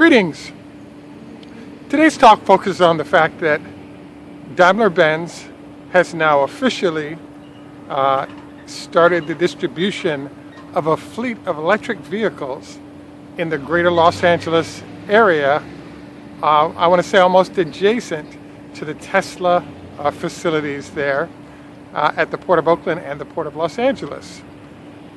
Greetings. Today's talk focuses on the fact that Daimler Benz has now officially started the distribution of a fleet of electric vehicles in the greater Los Angeles area. I want to say almost adjacent to the Tesla facilities there at the Port of Oakland and the Port of Los Angeles.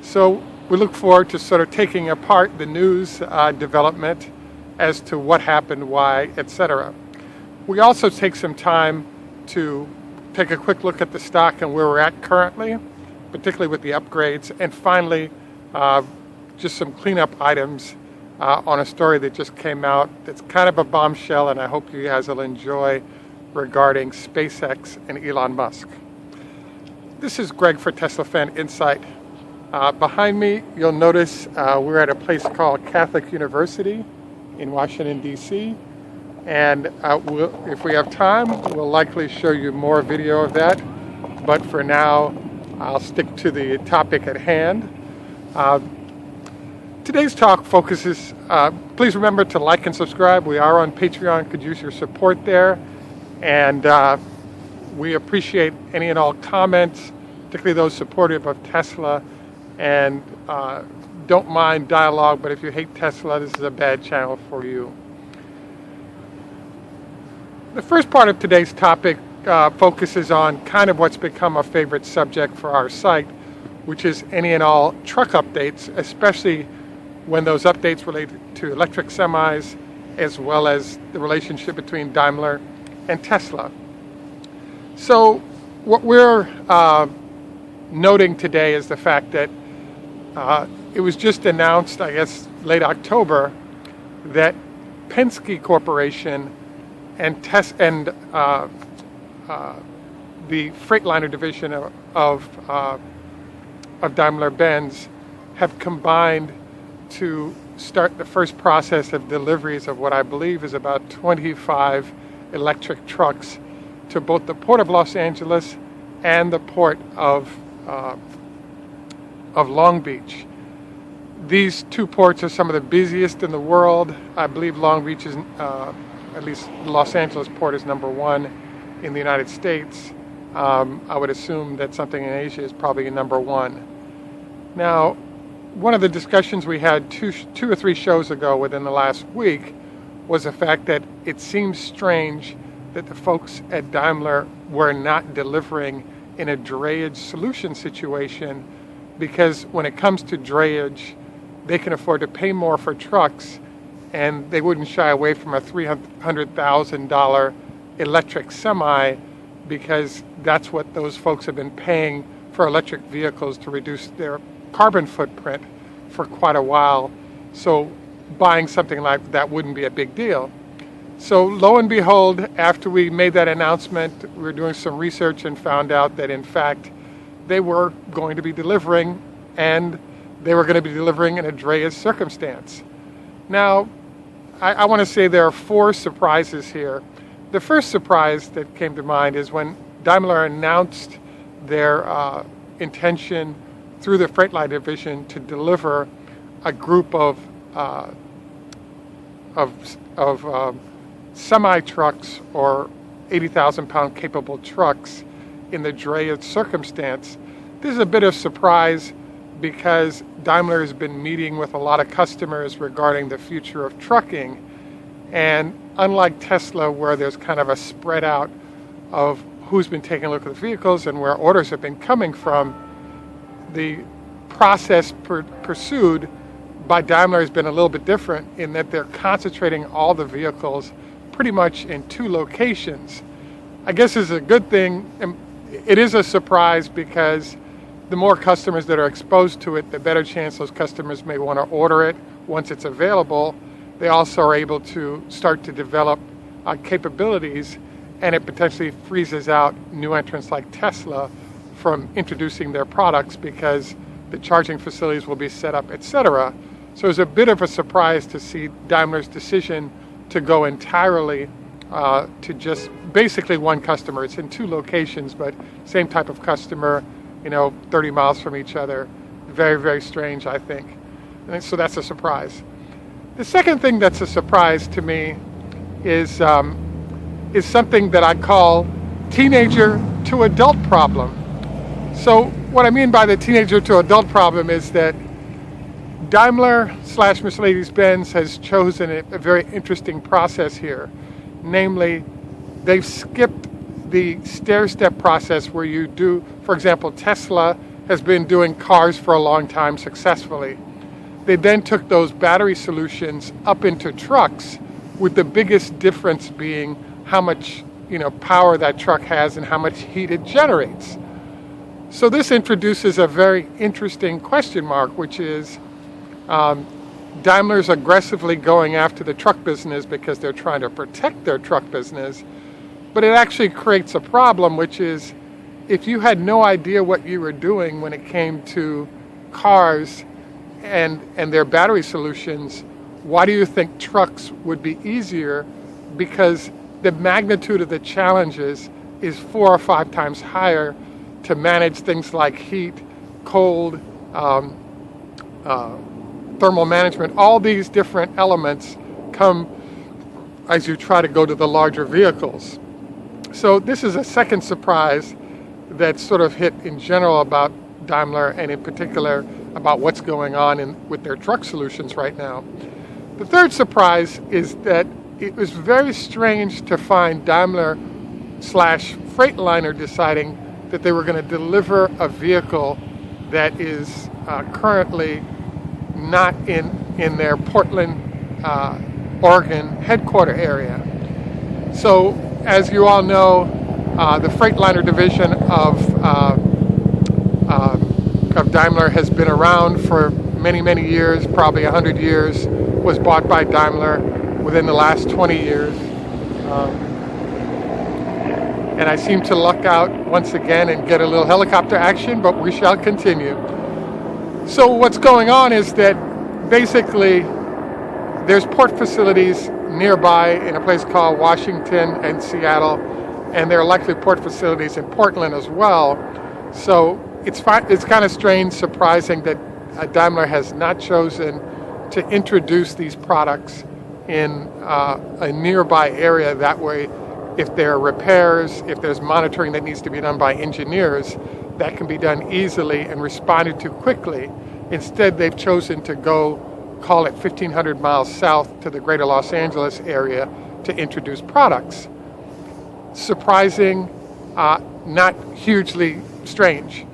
So we look forward to sort of taking apart the news development as to what happened, why, etc. We also take some time to take a quick look at the stock and where we're at currently, particularly with the upgrades, and finally just some cleanup items on a story that just came out that's kind of a bombshell, and I hope you guys will enjoy, regarding SpaceX and Elon Musk. This is Greg for Tesla Fan Insight. Behind me, you'll notice we're at a place called Catholic University in Washington, D.C. And if we have time, we'll likely show you more video of that. But for now, I'll stick to the topic at hand. Today's talk focuses, please remember to like and subscribe. We are on Patreon, could use your support there. And we appreciate any and all comments, particularly those supportive of Tesla. And don't mind dialogue, but if you hate Tesla, this is a bad channel for you. The first part of today's topic focuses on kind of what's become a favorite subject for our site, which is any and all truck updates, especially when those updates relate to electric semis, as well as the relationship between Daimler and Tesla. So what we're noting today is the fact that it was just announced, I guess, late October, that Penske Corporation and the Freightliner division of Daimler Benz have combined to start the first process of deliveries of what I believe is about 25 electric trucks to both the Port of Los Angeles and the Port of Long Beach. These two ports are some of the busiest in the world. I believe Long Beach is, at least Los Angeles port is number one in the United States. I would assume that something in Asia is probably number one. Now, one of the discussions we had two or three shows ago within the last week was the fact that it seems strange that the folks at Daimler were not delivering in a drayage solution situation, because when it comes to drayage, they can afford to pay more for trucks, and they wouldn't shy away from a $300,000 electric semi, because that's what those folks have been paying for electric vehicles to reduce their carbon footprint for quite a while. So buying something like that wouldn't be a big deal. So lo and behold, after we made that announcement, we were doing some research and found out that in fact they were going to be delivering, and they were going to be delivering in a drayage circumstance. Now, I want to say there are four surprises here. The first surprise that came to mind is when Daimler announced their intention through the Freightliner division to deliver a group of semi-trucks or 80,000-pound capable trucks in the drayage circumstance. This is a bit of surprise because Daimler has been meeting with a lot of customers regarding the future of trucking. And unlike Tesla, where there's kind of a spread out of who's been taking a look at the vehicles and where orders have been coming from, the process pursued by Daimler has been a little bit different in that they're concentrating all the vehicles pretty much in two locations. I guess it's a good thing. It is a surprise because the more customers that are exposed to it, the better chance those customers may want to order it once it's available. They also are able to start to develop capabilities, and it potentially freezes out new entrants like Tesla from introducing their products because the charging facilities will be set up, etc. So it's a bit of a surprise to see Daimler's decision to go entirely to just basically one customer. It's in two locations, but same type of customer, 30 miles from each other. Very, very strange, I think. And so that's a surprise. The second thing that's a surprise to me is something that I call teenager to adult problem. So what I mean by the teenager to adult problem is that Daimler/Mercedes-Benz has chosen a very interesting process here. Namely, they've skipped the stair-step process where you do, for example, Tesla has been doing cars for a long time successfully. They then took those battery solutions up into trucks, with the biggest difference being how much power that truck has and how much heat it generates. So this introduces a very interesting question mark, which is Daimler's aggressively going after the truck business because they're trying to protect their truck business, but it actually creates a problem, which is if you had no idea what you were doing when it came to cars and their battery solutions, why do you think trucks would be easier? Because the magnitude of the challenges is 4 or 5 times higher to manage things like heat, cold, thermal management. All these different elements come as you try to go to the larger vehicles. So this is a second surprise that sort of hit in general about Daimler, and in particular about what's going on with their truck solutions right now. The third surprise is that it was very strange to find Daimler/Freightliner deciding that they were going to deliver a vehicle that is currently not in their Portland, Oregon headquarter area. So, as you all know, the Freightliner division of Daimler has been around for many, many years, probably 100 years, was bought by Daimler within the last 20 years. And I seem to luck out once again and get a little helicopter action, but we shall continue. So what's going on is that basically there's port facilities nearby in a place called Washington and Seattle, and there are likely port facilities in Portland as well. So it's kind of strange, surprising that Daimler has not chosen to introduce these products in a nearby area. That way, if there are repairs, if there's monitoring that needs to be done by engineers, that can be done easily and responded to quickly. Instead, they've chosen to go, call it 1,500 miles south to the greater Los Angeles area to introduce products. Surprising, not hugely strange.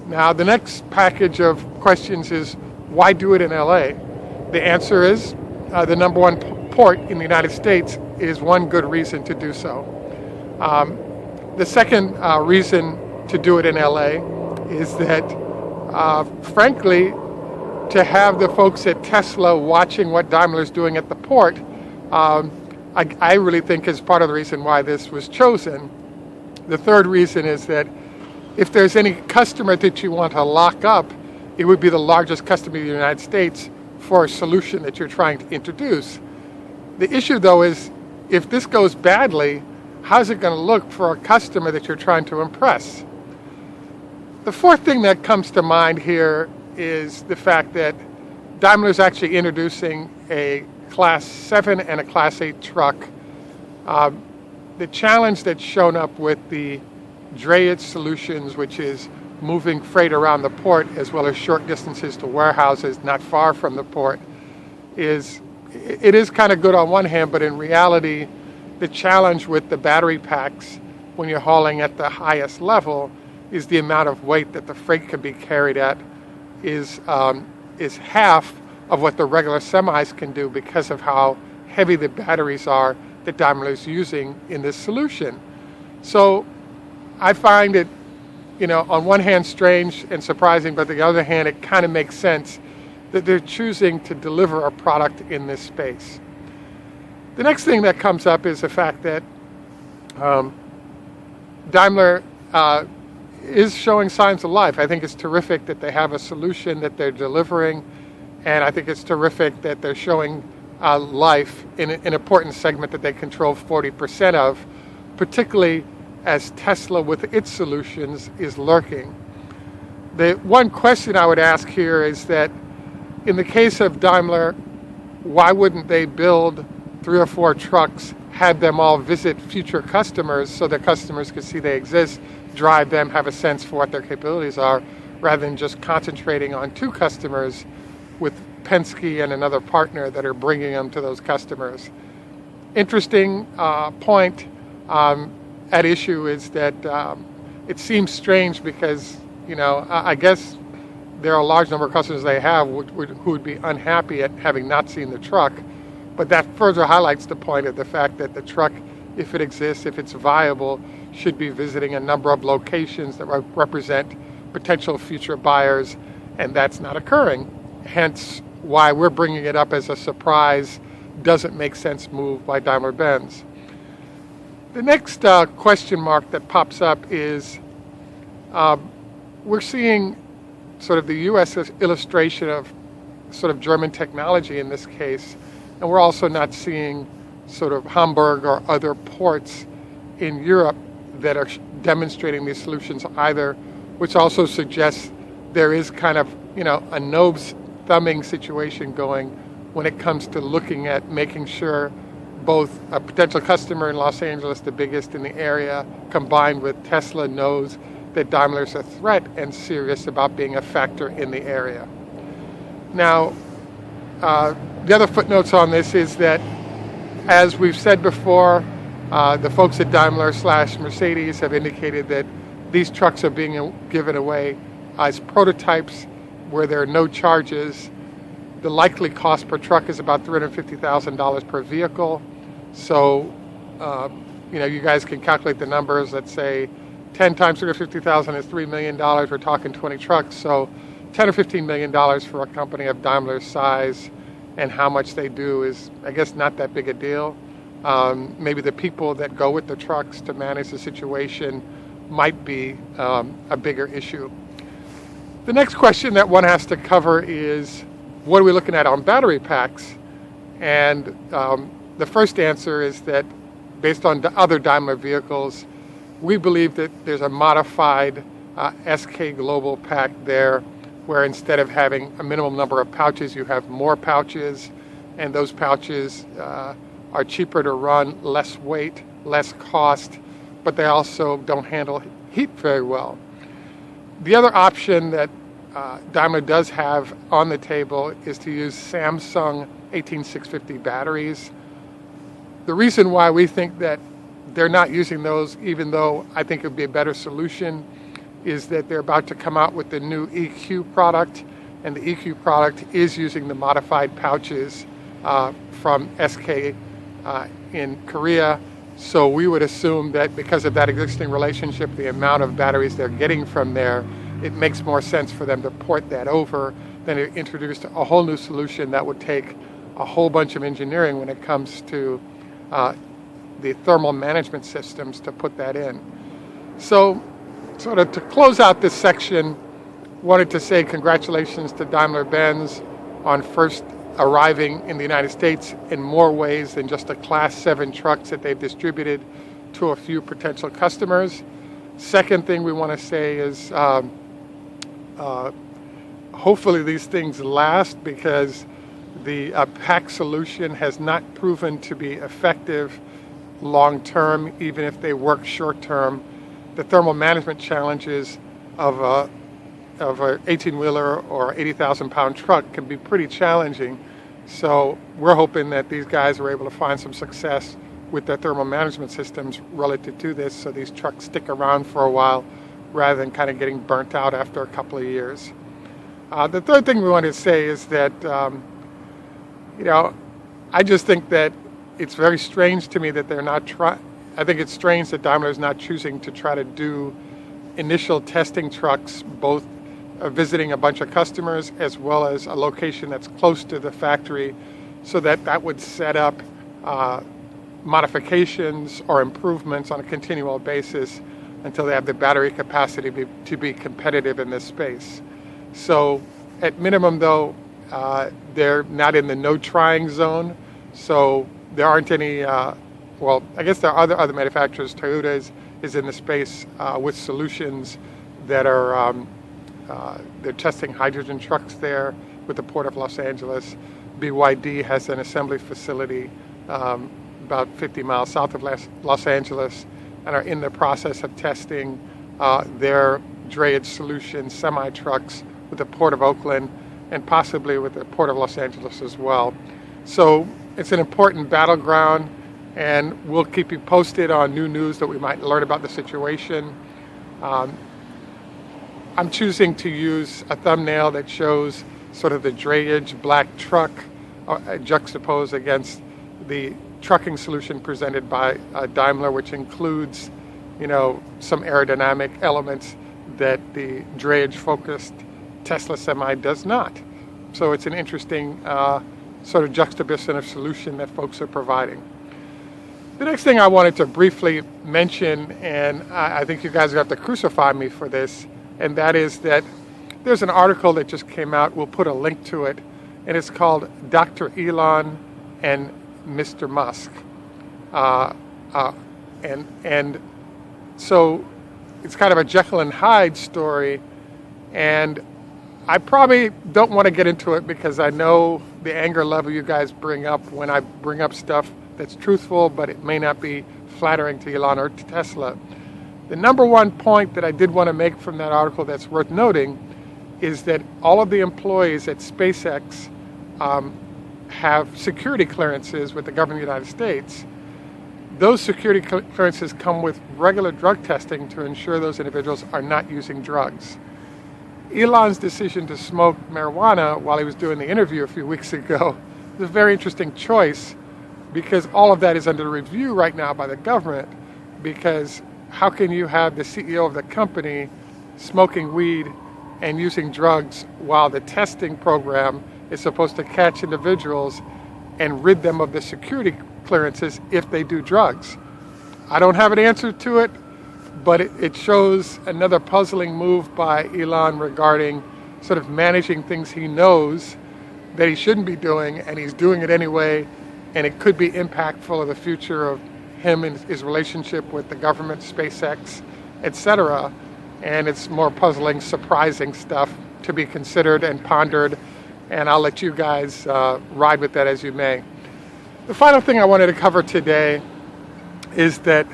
Now, the next package of questions is, why do it in LA? The answer is, the number one port in the United States is one good reason to do so. The second reason to do it in LA is that, frankly, to have the folks at Tesla watching what Daimler's doing at the port, I really think is part of the reason why this was chosen. The third reason is that if there's any customer that you want to lock up, it would be the largest customer in the United States for a solution that you're trying to introduce. The issue, though, is if this goes badly, how's it going to look for a customer that you're trying to impress? The fourth thing that comes to mind here is the fact that Daimler's actually introducing a Class 7 and a Class 8 truck. The challenge that's shown up with the drayage solutions, which is moving freight around the port as well as short distances to warehouses not far from the port, it is kind of good on one hand, but in reality, the challenge with the battery packs when you're hauling at the highest level is the amount of weight that the freight can be carried at is half of what the regular semis can do because of how heavy the batteries are that Daimler is using in this solution. So I find it, on one hand strange and surprising, but on the other hand, it kind of makes sense that they're choosing to deliver a product in this space. The next thing that comes up is the fact that Daimler is showing signs of life. I think it's terrific that they have a solution that they're delivering, and I think it's terrific that they're showing life in an important segment that they control 40% of, particularly as Tesla with its solutions is lurking. The one question I would ask here is that in the case of Daimler, why wouldn't they build 3 or 4 trucks, have them all visit future customers so that customers could see they exist, drive them, have a sense for what their capabilities are, rather than just concentrating on 2 customers with Penske and another partner that are bringing them to those customers. Interesting point at issue is that it seems strange because, I guess there are a large number of customers they have who would be unhappy at having not seen the truck, but that further highlights the point of the fact that the truck, if it exists, if it's viable, should be visiting a number of locations that represent potential future buyers, and that's not occurring. Hence why we're bringing it up as a surprise, doesn't make sense move by Daimler Benz. The next question mark that pops up is we're seeing sort of the U.S. illustration of sort of German technology in this case, and we're also not seeing sort of Hamburg or other ports in Europe that are demonstrating these solutions either, which also suggests there is kind of, a nose thumbing situation going when it comes to looking at making sure both a potential customer in Los Angeles, the biggest in the area, combined with Tesla, knows that Daimler's a threat and serious about being a factor in the area. Now, the other footnotes on this is that, as we've said before, the folks at Daimler/Mercedes have indicated that these trucks are being given away as prototypes where there are no charges. The likely cost per truck is about $350,000 per vehicle. So, you guys can calculate the numbers. Let's say 10 times $350,000 is $3 million. We're talking 20 trucks. So $10 or $15 million for a company of Daimler's size, and how much they do is, I guess, not that big a deal. Maybe the people that go with the trucks to manage the situation might be a bigger issue. The next question that one has to cover is, what are we looking at on battery packs? And the first answer is that, based on other Daimler vehicles, we believe that there's a modified SK Global pack there, where instead of having a minimum number of pouches, you have more pouches, and those pouches are cheaper to run, less weight, less cost, but they also don't handle heat very well. The other option that Daimler does have on the table is to use Samsung 18650 batteries. The reason why we think that they're not using those, even though I think it would be a better solution, is that they're about to come out with the new EQ product, and the EQ product is using the modified pouches from SK in Korea. So we would assume that because of that existing relationship, the amount of batteries they're getting from there, it makes more sense for them to port that over than to introduce a whole new solution that would take a whole bunch of engineering when it comes to the thermal management systems to put that in. So, sort of to close out this section, wanted to say congratulations to Daimler Benz on first arriving in the United States in more ways than just the Class 7 trucks that they've distributed to a few potential customers. Second thing we want to say is hopefully these things last, because the pack solution has not proven to be effective long term, even if they work short term. The thermal management challenges of a 18-wheeler or 80,000-pound truck can be pretty challenging. So we're hoping that these guys are able to find some success with their thermal management systems relative to this, so these trucks stick around for a while rather than kind of getting burnt out after a couple of years. The third thing we want to say is that, I just think that it's very strange to me that they're not I think it's strange that Daimler is not choosing to try to do initial testing trucks, both visiting a bunch of customers as well as a location that's close to the factory, so that would set up modifications or improvements on a continual basis until they have the battery capacity to be competitive in this space. So at minimum, though, they're not in the no trying zone, so there aren't any, well, I guess there are other manufacturers. Toyota is in the space with solutions that are, they're testing hydrogen trucks there with the Port of Los Angeles. BYD has an assembly facility about 50 miles south of Los Angeles, and are in the process of testing their drayage solution semi-trucks with the Port of Oakland and possibly with the Port of Los Angeles as well. So it's an important battleground, and we'll keep you posted on new news that we might learn about the situation. I'm choosing to use a thumbnail that shows sort of the drayage black truck juxtaposed against the trucking solution presented by Daimler, which includes, some aerodynamic elements that the drayage-focused Tesla Semi does not. So it's an interesting sort of juxtaposition of solution that folks are providing. The next thing I wanted to briefly mention, and I think you guys are going to have to crucify me for this, and that is that there's an article that just came out. We'll put a link to it, and it's called Dr. Elon and Mr. Musk. And so it's kind of a Jekyll and Hyde story, and I probably don't want to get into it because I know the anger level you guys bring up when I bring up stuff that's truthful, but it may not be flattering to Elon or to Tesla. The number one point that I did want to make from that article that's worth noting is that all of the employees at SpaceX have security clearances with the government of the United States. Those security clearances come with regular drug testing to ensure those individuals are not using drugs. Elon's decision to smoke marijuana while he was doing the interview a few weeks ago was a very interesting choice, because all of that is under review right now by the government. Because how can you have the CEO of the company smoking weed and using drugs while the testing program is supposed to catch individuals and rid them of the security clearances if they do drugs? I don't have an answer to it, but it shows another puzzling move by Elon regarding sort of managing things he knows that he shouldn't be doing, and he's doing it anyway, and it could be impactful of the future of him and his relationship with the government, SpaceX, etc. And it's more puzzling, surprising stuff to be considered and pondered, and I'll let you guys ride with that as you may. The final thing I wanted to cover today is that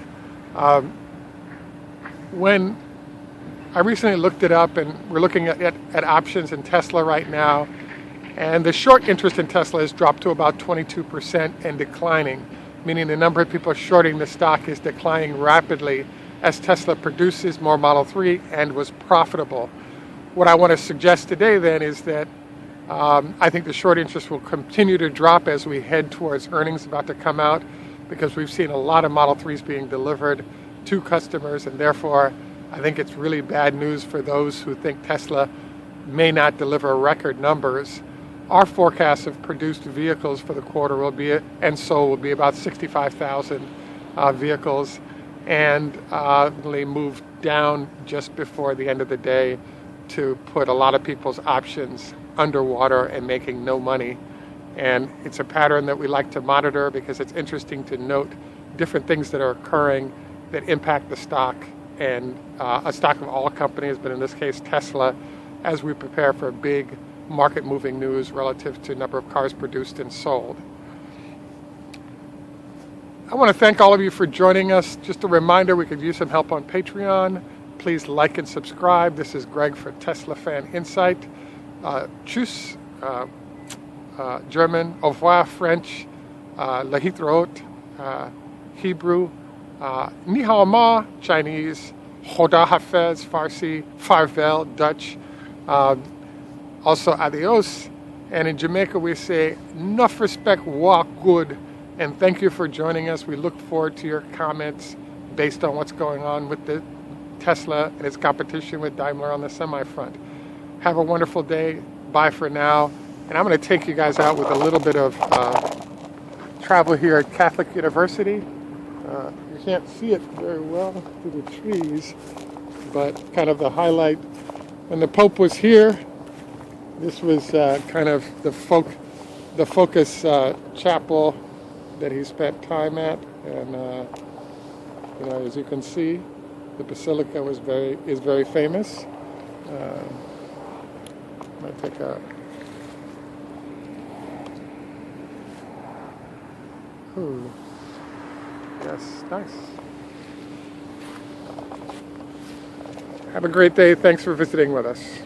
when I recently looked it up, and we're looking at options in Tesla right now, and the short interest in Tesla has dropped to about 22% and declining, meaning the number of people shorting the stock is declining rapidly as Tesla produces more Model 3 and was profitable. What I want to suggest today then is that I think the short interest will continue to drop as we head towards earnings about to come out, because we've seen a lot of Model 3s being delivered to customers, and therefore I think it's really bad news for those who think Tesla may not deliver record numbers. Our forecast of produced vehicles for the quarter will be about 65,000 vehicles, and they moved down just before the end of the day to put a lot of people's options underwater and making no money. And it's a pattern that we like to monitor because it's interesting to note different things that are occurring that impact the stock, and a stock of all companies, but in this case Tesla, as we prepare for big market-moving news relative to number of cars produced and sold. I want to thank all of you for joining us. Just a reminder, we could use some help on Patreon. Please like and subscribe. This is Greg for Tesla Fan Insight. Tschüss, German, au revoir, French, Lahitraot, Hebrew, Ni hao ma, Chinese, Khoda Hafez, Farsi, Farvel, Dutch, also adios. And in Jamaica we say, enough respect, walk good, and thank you for joining us. We look forward to your comments based on what's going on with the Tesla and its competition with Daimler on the semi front. Have a wonderful day. Bye for now. And I'm going to take you guys out with a little bit of travel here at Catholic University. You can't see it very well through the trees, but kind of the highlight. When the Pope was here, this was kind of the focus chapel that he spent time at, and as you can see, the basilica is very famous. I'm going to take a Yes, nice. Have a great day. Thanks for visiting with us.